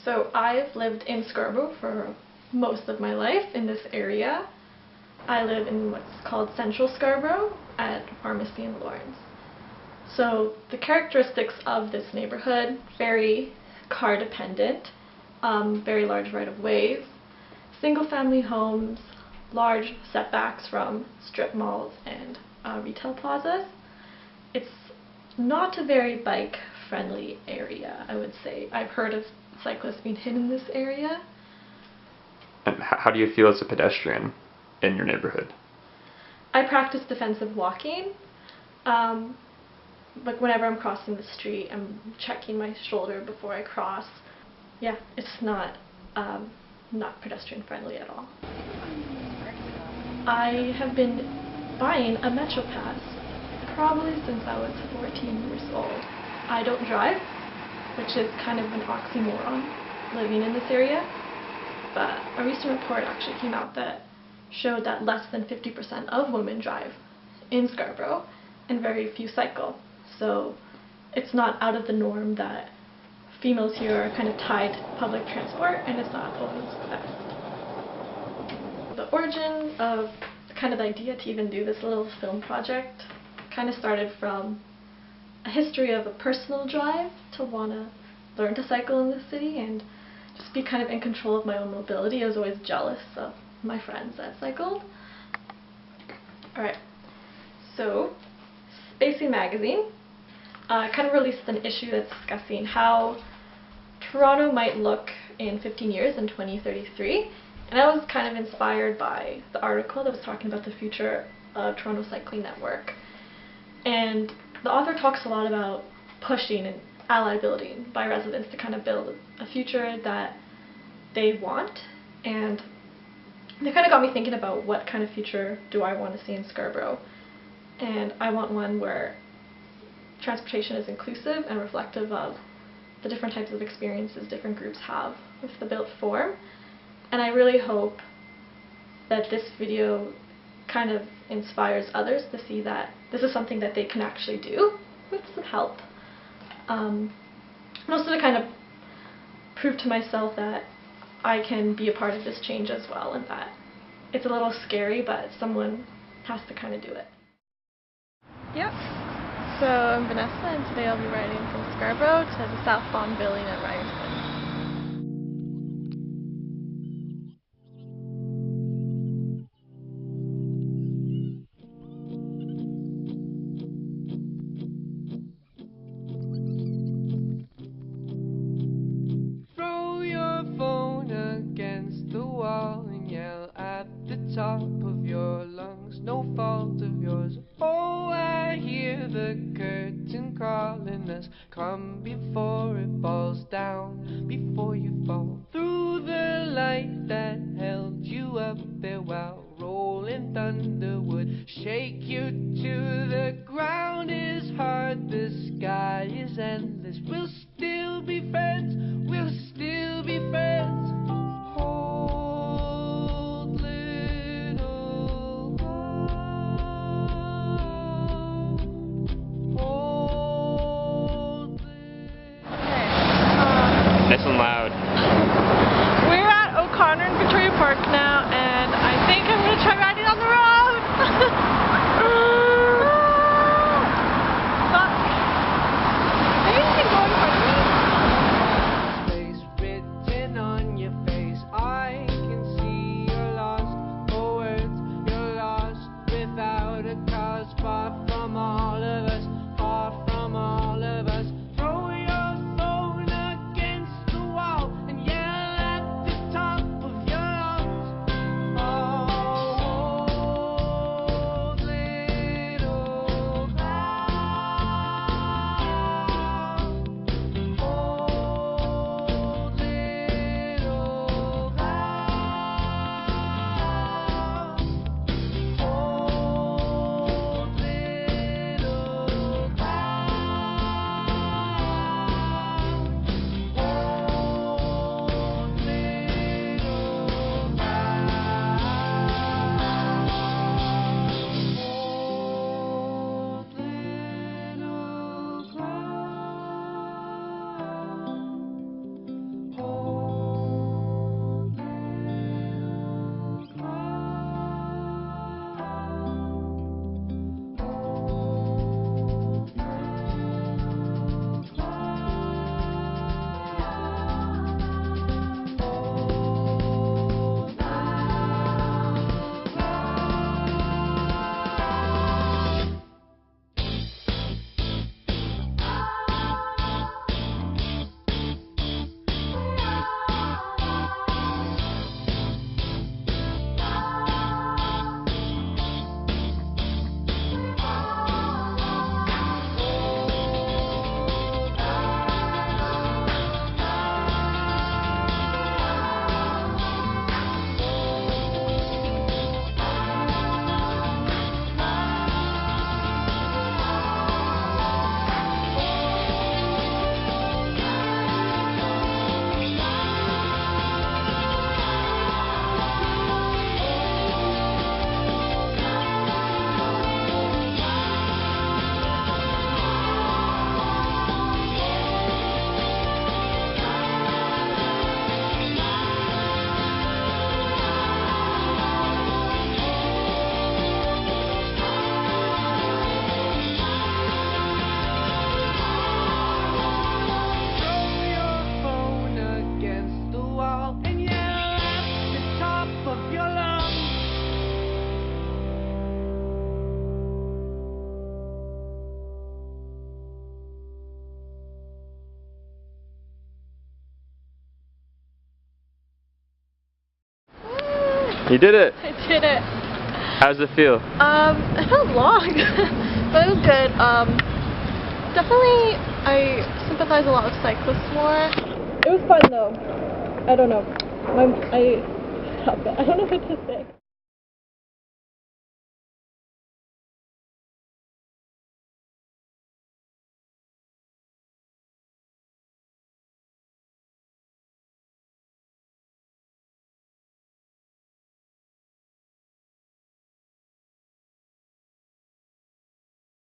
So I've lived in Scarborough for most of my life in this area. I live in what's called Central Scarborough at Pharmacy and Lawrence. So the characteristics of this neighborhood, very car dependent, very large right-of-ways, single-family homes, large setbacks from strip malls and retail plazas. It's not a very bike-friendly area, I would say. I've heard of cyclists being hit in this area. And how do you feel as a pedestrian in your neighborhood? I practice defensive walking. Like whenever I'm crossing the street, I'm checking my shoulder before I cross. Yeah, it's not pedestrian friendly at all. I have been buying a Metro Pass probably since I was 14 years old. I don't drive, which is kind of an oxymoron living in this area, but a recent report actually came out that showed that less than 50% of women drive in Scarborough and very few cycle. So it's not out of the norm that females here are kind of tied to public transport, and it's not always the best. The origin of kind of the idea to even do this little film project kind of started from a history of a personal drive to want to learn to cycle in the city and just be kind of in control of my own mobility. I was always jealous of my friends that cycled. Alright, so Spacey magazine kind of released an issue that's discussing how Toronto might look in 15 years in 2033, and I was kind of inspired by the article that was talking about the future of Toronto Cycling Network. And the author talks a lot about pushing and ally building by residents to kind of build a future that they want, and they kind of got me thinking about what kind of future do I want to see in Scarborough. And I want one where transportation is inclusive and reflective of the different types of experiences different groups have with the built form. And I really hope that this video kind of inspires others to see that this is something that they can actually do with some help. And also to kind of prove to myself that I can be a part of this change as well, and that it's a little scary, but someone has to kind of do it. Yep. So I'm Vanessa, and today I'll be riding from Scarborough to the southbound building at Ryerson. Throw your phone against the wall and yell at the top of your lungs, no fault of yours. Oh, I hear the curtain calling us, come before it falls down. You did it! I did it. How does it feel? It felt long, but it was good. Definitely, I sympathize a lot with cyclists more. It was fun though. I don't know. Stop it. I don't know what to say.